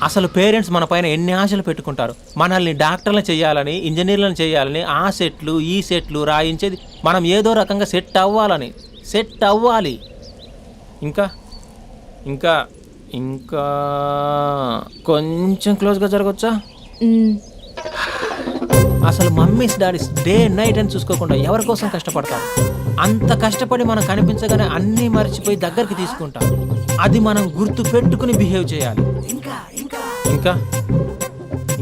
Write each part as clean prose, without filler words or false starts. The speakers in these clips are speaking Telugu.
అసలు పేరెంట్స్ మన పైన ఎన్ని ఆశలు పెట్టుకుంటారు. మనల్ని డాక్టర్లను చేయాలని, ఇంజనీర్లను చేయాలని, ఆ సెట్లు ఈ సెట్లు రాయించేది మనం ఏదో రకంగా సెట్ అవ్వాలి. ఇంకా ఇంకా ఇంకా కొంచెం క్లోజ్గా జరగచ్చా? అసలు మమ్మీస్ డాడీస్ డే నైట్ అని చూసుకోకుండా ఎవరి కోసం కష్టపడతారు. అంత కష్టపడి మనం కనిపించగానే అన్నీ మర్చిపోయి దగ్గరికి తీసుకుంటాం. అది మనం గుర్తు పెట్టుకుని బిహేవ్ చేయాలి. ఇంకా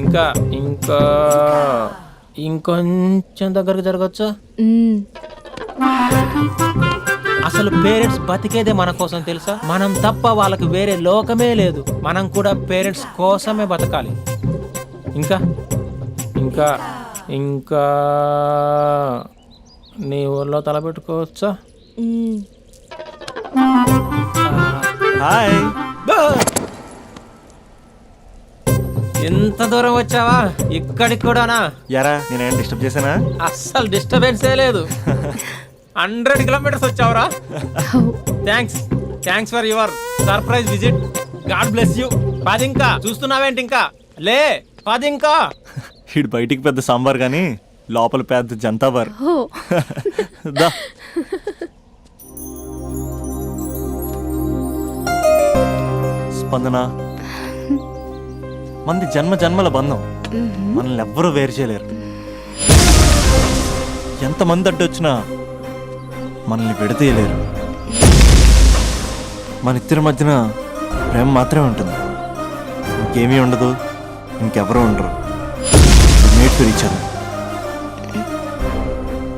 ఇంకా ఇంకా ఇంకొంచెం దగ్గరకు జరగచ్చా? అసలు పేరెంట్స్ బతికేదే మన కోసం తెలుసా? మనం తప్ప వాళ్ళకి వేరే లోకమే లేదు. మనం కూడా పేరెంట్స్ కోసమే బతకాలి. ఇంకా ఇంకా ఇంకా నీ ఊర్లో తలపెట్టుకోవచ్చా? హాయ్. ఎంత దూరం వచ్చావా? ఇక్కడికి కూడానా? యారా నేనేం డిస్టర్బ్ చేశానా? అస్సలు డిస్టర్బెన్సే లేదు. 100 కిలోమీటర్స్ వచ్చావురా. Thanks for your surprise visit. God bless you. 10 ఇంకా చూస్తున్నావేంటి? ఇంకా లే 10 ఇంకా. ఇటు బయటికి పెద్ద సాంబార్ కానీ లోపల పెద్ద జంతాబార్. దా. స్పందన, మంది జన్మల బంధం. మనల్ని ఎవ్వరూ వేరు చేయలేరు. ఎంతమంది అడ్డొచ్చినా మనల్ని విడతీయలేరు. మన ఇద్దరి మధ్యన ప్రేమ మాత్రమే ఉంటుంది. ఇంకేమీ ఉండదు, ఇంకెవరూ ఉండరు. Made for each other.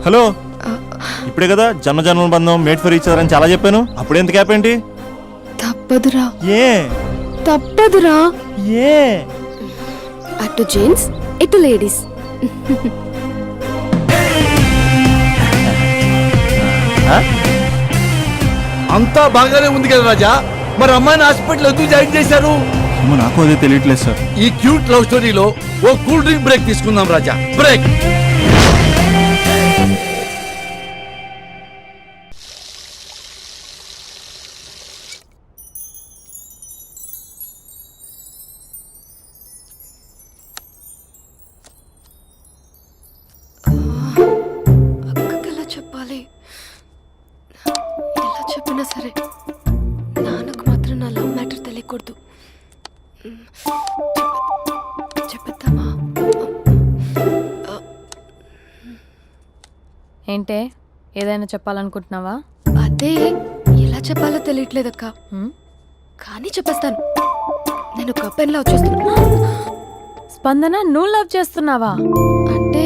Hello, ఇప్పుడే కదా జన్మల బంధం, మేట్ ఫర్ ఈచ్ అదర్ అని చాలా చెప్పాను. అప్పుడు ఎంత గ్యాప్ ఏంటి? తప్పదురా. ఏ తప్పదురా? ఏ అటు జెంట్స్ ఇటు లేడీస్. అంతా బాగానే ఉంది కదా రాజా, మరి అమ్మాయిని హాస్పిటల్ ఎందుకు జాయిన్ చేశారు? నాకు అదే తెలియట్లేదు సార్. ఈ క్యూట్ లవ్ స్టోరీలో ఓ కూల్ డ్రింక్ బ్రేక్ తీసుకుందాం రాజా. బ్రేక్. అక్కకి ఎలా చెప్పాలి? ఎలా చెప్పినా సరే నాన్నకు మాత్రం నా లవ్ మ్యాటర్ తెలియకూడదు. చెప్పేద్దామా? ఏంటే, ఏదైనా చెప్పాలనుకుంటున్నావా? అదే ఎలా చెప్పాలో తెలియట్లేదక్క. కానీ చెప్పేస్తాను. నేను ఒక అబ్బాయిని లవ్ చేస్తున్నా. స్పందన, నువ్వు లవ్ చేస్తున్నావా? అంటే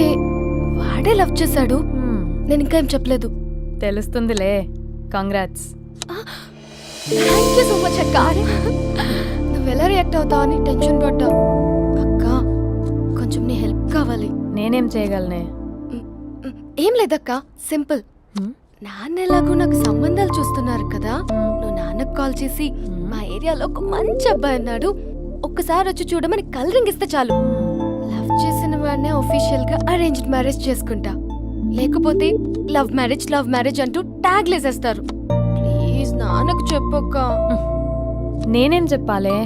వాడే లవ్ చేశాడు. నేను ఇంకా ఏం చెప్పలేదు. తెలుస్తుందిలే. Congrats. Thank you so much అక్క. నువ్వు ఎలా రియాక్ట్ అవుతావు అని టెన్షన్ పడ్డా. అక్క, కొంచెం నీ హెల్ప్ కావాలి. నేనేం చేయగలనే? ఏం లేదక్క, సింపుల్. నాన్న ఎలాగో నాకు సంబంధాలు చూస్తున్నారు కదా, నువ్వు నాన్నకు కాల్ చేసి మా ఏరియాలో ఒక మంచి అబ్బాయి అన్నాడు, ఒక్కసారి వచ్చి చూడమని కలరింగ్ ఇస్తే చాలు. లవ్ చేసిన వాడినే ఒఫీషియల్ గా అరేంజ్డ్ మ్యారేజ్ చేసుకుంటా. లేకపోతే లవ్ మ్యారేజ్ అంటూ ట్యాగ్ లేసేస్తారు. ప్లీజ్ నాన్నకు చెప్పక్క. నేనేం చెప్పాలే?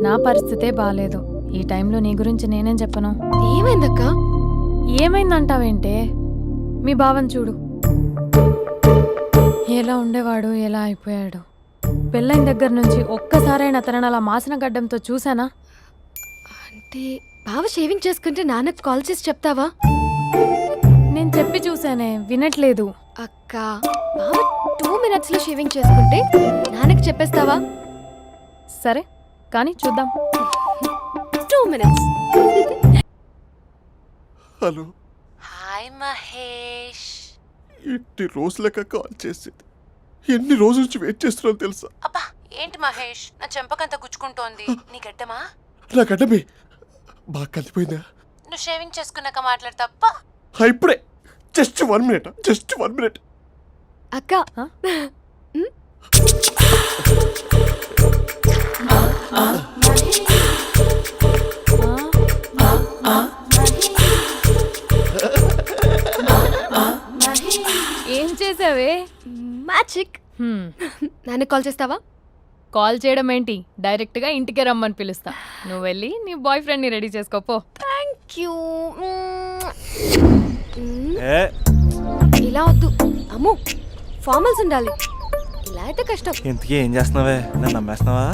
నా పరిస్థితే బాలేదు. ఈ టైంలో నీ గురించి నేనేం చెప్పను? ఏమైందక్క? ఏమైందంటావేంటే? మీ భావం చూడు, ఎలా ఉండేవాడు, ఎలా అయిపోయాడు. పెళ్ళైన దగ్గర నుంచి ఒక్కసారైనా తనని అలా మాసిన గడ్డంతో చూసానా? అంటే బావ షేవింగ్ చేసుకుంటే నాన్నకు కాల్ చేసి చెప్తావా? నేను చెప్పి చూసానే, వినట్లేదు. అక్క, బావ 2 minutes లో షేవింగ్ చేసుకుంటే నాన్నకి చెప్పేస్తావా? సరే కానీ చూద్దాం. 2 minutes. హలో. హాయ్ మహేష్. ఎన్ని రోజులక కాల్ చేసేది? ఎన్ని రోజుల నుంచి వెయిట్ చేస్తున్నాను తెలుసా? అబ్బా ఏంటి మహేష్, నా చెంపకంత గుచ్చుకుంటోంది. నీ గడ్డమా? నా గడ్డమే బాగా కలిపోయిందా? నువ్వు షేవింగ్ చేసుకున్నాక మాట్లాడు తప్ప. ఇప్పుడే జస్ట్ 1 minute. అక్క, ఏం చేసావే? మ్యాజిక్. నాన్నకు కాల్ చేస్తావా? కాల్ చేయడం ఏంటి, డైరెక్ట్గా ఇంటికే రమ్మని పిలుస్తా. నువ్వు వెళ్ళి నీ బాయ్ ఫ్రెండ్ని రెడీ చేసుకోపో. Thank you. ఏ ఇలా వద్దు అమ్ము, ఫార్మల్స్ ఉండాలి. ఇలా అయితే కష్టం. ఇంతకీ ఏం చేస్తున్నావే? నన్ను నమ్మేస్తున్నావా?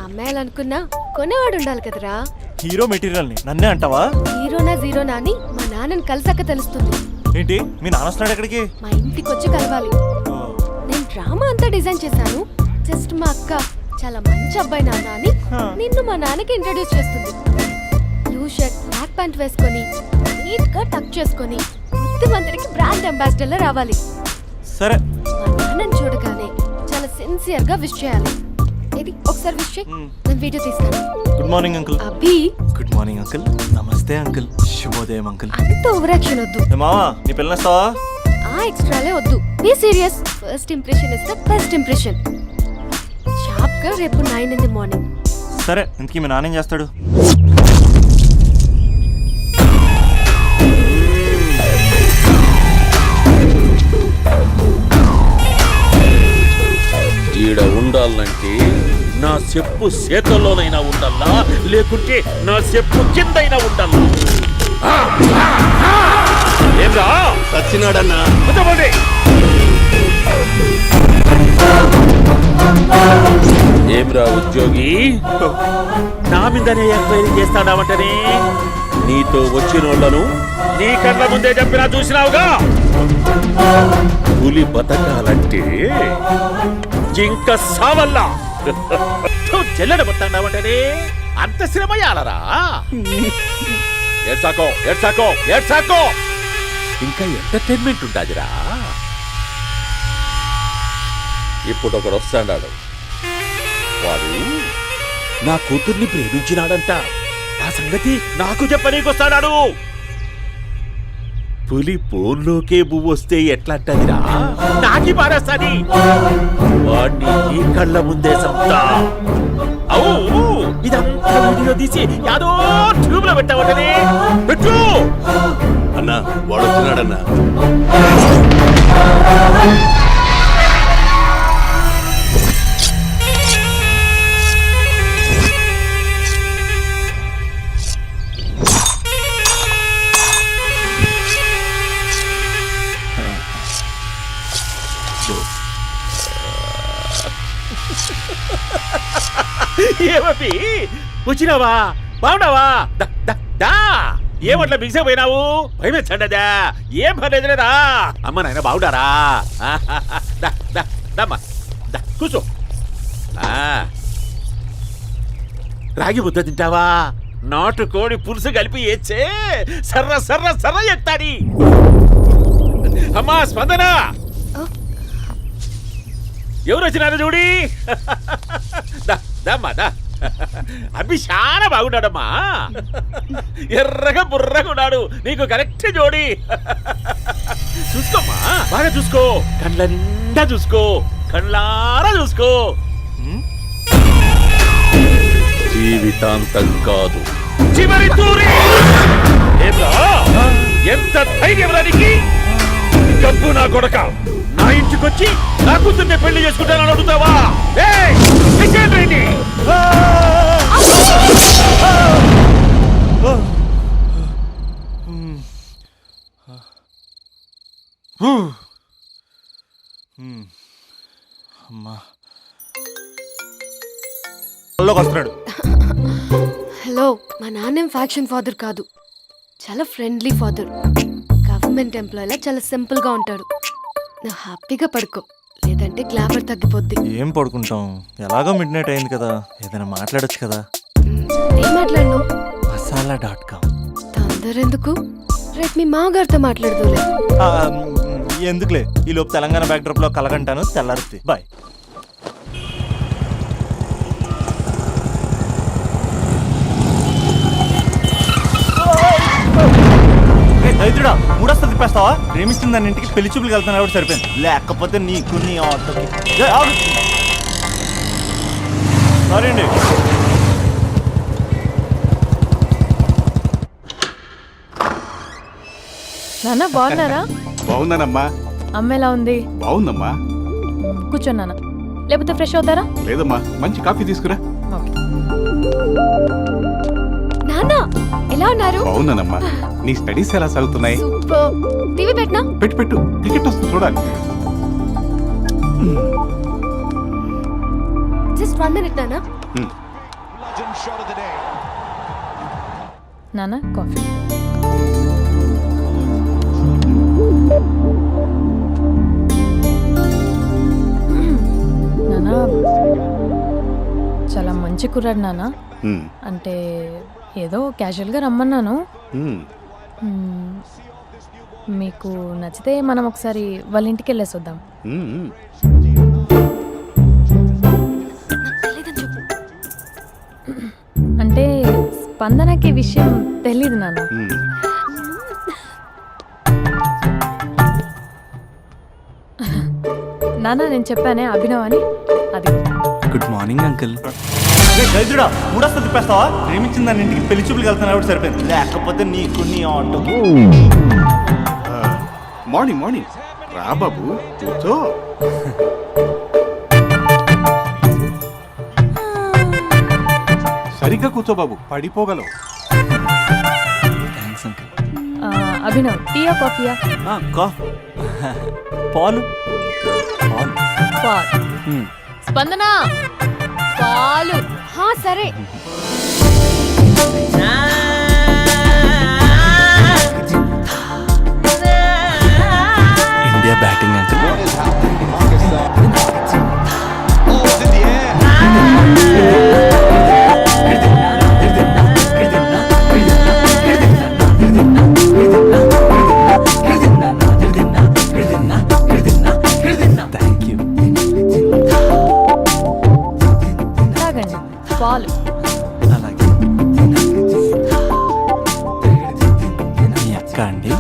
అమ్మాయాలనుకున్నా కొనేవాడు ఉండాలి కదరా. హీరో మెటీరియల్ని నన్నే అంటావా? హీరోనా జీరోనా అని మా నాన్నని కలిసాక తెలుస్తుంది. ఏంటి మీ నాన్న వస్తున్నాడు ఎక్కడికి? మా ఇంటికి వచ్చి కలవాలి. ఓ, నేను డ్రామా అంతా డిజైన్ చేశాను. జస్ట్ మా అక్క చాలా మంచి అబ్బాయి నాన్న అని నిన్ను మా నాన్నకి ఇంట్రడ్యూస్ చేస్తుంది. బ్లూ షర్ట్ బ్లాక్ ప్యాంట్ వేసుకొని నీట్ గా టక్ చేసుకొని బుద్ధిమంతుడికి బ్రాండ్ అంబాసిడర్ రావాలి. సరే. మా నాన్నని చూడగానే చాలా సిన్సియర్ గా విష్ చేయాలి. ఇది ఒకసారి విష్ చేయి, నేను వీడియో తీస్తాను. Good morning uncle. Abhi. Good morning uncle. నమస్తే అంకుల్. శుభోదయం అంకుల్. అంత ఓవర్ యాక్షన్ వద్దు. ఏ మావా, నీ పిల్లనిస్తావా? ఆ ఎక్స్ట్రాలే వద్దు. Be serious. First impression is the best impression. Sharp గా రేపు 9 in the morning. సరే, ఇంతకీ మీ నాన్న ఏం చేస్తాడు? ఈడ ఉండాలంటే నా చెప్పు చేతల్లోనైనా ఉండాలా, లేకుంటే నా చెప్పు కిందైనా ఉండాలా. ఏమ్రా సచ్చినాడన్నా. ఏమ్రా ఉద్యోగి, నా మీదనే ఎంక్వైరీ చేస్తాడావంటనే? నీతో వచ్చిన వాళ్ళను నీ కళ్ళ ముందే చెప్పినా చూసినావుగా. పులి బతకాలంటే జింక సావల్లా చెల్లడబట్టావంటనే? అంత శ్రమయాలరా? ఏడ్సాకో ఏడ్సాకో ఏడ్సాకో, ఇంకా ఎంటర్టైన్మెంట్ ఉండాదిరా. ఇప్పుడు ఒకడు వస్తాడాడు. వాడు నా కూతుర్ని ప్రేమించినాడంట. ఆ సంగతి నాకు చెప్పనీకొస్తాడాడు. పులి పోన్లోకే పువ్వు వస్తే ఎట్లాంటదిరా? నాకి పారేస్తాది. వాడిని నీ కళ్ళ ముందే సంతా. అవు ఇదంతా వీడియో తీసి యాదో ట్యూబ్ లో పెట్టావటనే. పెట్టు అన్నా, వాడు వచ్చినాడన్నా. ఏమీ వచ్చినావా? బాగున్నావా? ఏమట్లా బిగిసే పోయినావు? భయమేచ్చండదా? ఏం పర్లేదులేదా? అమ్మ నాయన బాగుండారా? కూర్చో. రాగి ముద్ద తింటావా? నాటు కోడి పులుసు కలిపి ఏచ్చే సర్ర సర్ర సర్ర ఎత్తాడి. అమ్మా స్పందన, ఎవరు వచ్చినారు చూడి. అభి చాలా బాగున్నాడమ్మా. ఎర్రగా బుర్రగా ఉన్నాడు. నీకు కరెక్ట్ జోడి. చూసుకోమ్మా, బాగా చూసుకో. కళ్ళ నిండా చూసుకో, కళ్ళారా చూసుకో. జీవితాంతం కాదు, చివరి తూరి. ఎంత ధైర్యం రానికి? డబ్బు నా కొడక నా ఇంటికొచ్చి నా కూతుర్ని పెళ్లి చేసుకుంటానని అడుగుతావా? అమ్మా, వస్తున్నాడు. హలో, మా నాన్నేం ఫ్యాక్షన్ ఫాదర్ కాదు, చాలా ఫ్రెండ్లీ ఫాదర్. గవర్నమెంట్ ఎంప్లాయీలా చాలా సింపుల్ గా ఉంటాడు. నువ్వు హ్యాపీగా పడుకో, లేదంటే గ్లామర్ తగ్గిపోద్ది. ఏం పడుకుంటాం, ఎలాగో మిడ్ నైట్ అయింది కదా, ఏదైనా మాట్లాడొచ్చు కదా. ఏం మాట్లాడను? masala.com. తొందర ఎందుకు? రేపు మీ మామగారితో మాట్లాడదులే. ఎందుకులే, ఈ లోపు తెలంగాణ బ్యాక్డ్రాప్ లో కలగంటాను. తెల్లారుద్ది. బాయ్. దైత్రుడా, మూడొస్తా తిప్పేస్తావా? ప్రేమిస్తుంది దాని ఇంటికి పెళ్లి చూపులు వెళ్తాను కాబట్టి సరిపోయింది, లేకపోతే నీకు నీ ఆటోకి. సారీ అండి. నాన్న బాగున్నారా? బాగున్నానమ్మా. అమ్మ ఎలా ఉంది? బాగుందమ్మా. కూర్చో నాన్న. లేకపోతే ఫ్రెష్ అవుతారా? లేదమ్మా, మంచి కాఫీ తీసుకురా. ఓకే. నాన్న ఎలా ఉన్నారు? బాగున్నానమ్మా. నీ స్టడీస్ ఎలా సాగుతున్నాయి? సూపర్. టీవీ పెట్టనా? పెట్టు, క్రికెట్ వస్తుంది చూడాలి. జస్ట్ 1 minute నాన్న. నాన్న కాఫీ. నాన్న చాలా మంచి కుర్రాడు నాన్న. అంటే ఏదో క్యాజువల్గా రమ్మన్నాను. మ్మ్. మీకు నచ్చితే మనం ఒకసారి వాళ్ళ ఇంటికి వెళ్ళేసి వద్దాం. అంటే స్పందనకి విషయం తెలీదు నాన్న. నాన్న నేను చెప్పానే అభినవ్ అని, అది. Good morning uncle. గైదుడా మూడొస్తా తిప్పేస్తావా? ప్రేమించిన దాని ఇంటికి పెళ్లి చూపులు వెళ్తున్నా సరిపోయింది, లేకపోతే నీకు నీ ఆటో. మార్నింగ్ రా బాబు, కూర్చో. సరిగ్గా కూర్చో బాబు, పడిపోగలవు. Thanks uncle. అభినవ్ టీయా కాఫీయా? పాలు. పాలు. స్పందన పాలు. హా సరే. India batting uncle. Thank you. తాగండి పాలు. అలాగే. మీ అక్క అండి?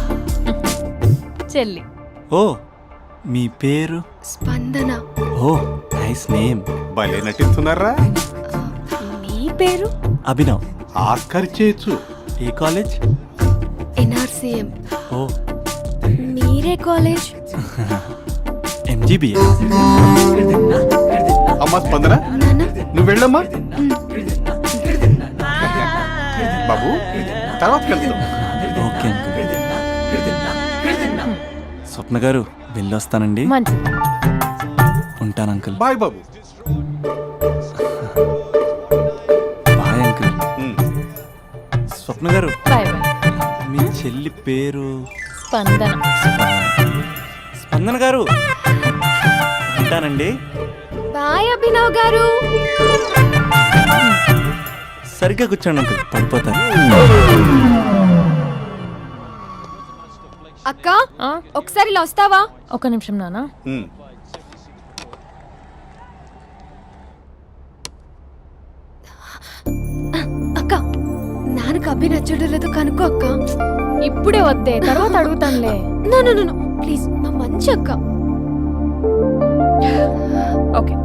చెల్లి. ఓ, మీ పేరు? స్పందన. ఓ, నైస్ నేమ్. భలే నటిస్తున్నారా? మీ పేరు? అభినవ్. ఆస్కర్ చేయొచ్చు. ఏ కాలేజ్? NRCM. ఓ, మీరే కాలేజ్? MGBA. అమ్మా స్పందన, నాన్న నువ్వు వెళ్ళమ్మా. బాబు తర్వాత వెళ్తాం. Okay uncle. స్వప్న గారు వెళ్ళొస్తానండి. మంచిది. ఉంటాను అంకుల్. బాయ్ బాబు. Bye uncle. Swapna garu, bye bye. మీ చెల్లి పేరు? స్పందన. స్పందన గారు, ఉంటానండి. బాయ్ అభినవ్ గారు. సరిగ్గా కూర్చోండి అంకుల్, పడిపోతారు. అక్క ఒకసారి ఇలా వస్తావా? ఒక నిమిషం నాన్న. అక్క నాన్నకు అభి నచ్చడం లేదో కనుక్కో అక్క. ఇప్పుడే వద్దే, తర్వాత అడుగుతానులే. నో ప్లీజ్, మా మంచి అక్క. ఓకే.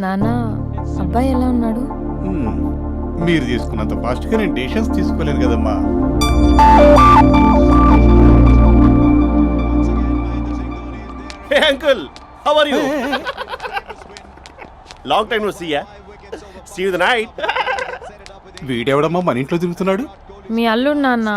నాన్న అబ్బాయి ఎలా ఉన్నాడు? మీరు తీసుకున్నంత ఫాస్ట్గా నేను డెసిషన్స్ తీసుకోలేను కదమ్మా. Hey uncle, how are you? Long time no see ya. See you the night. వీడెవడమ్మా మన ఇంట్లో తిరుగుతున్నాడు? మీ అల్లుడు నాన్న.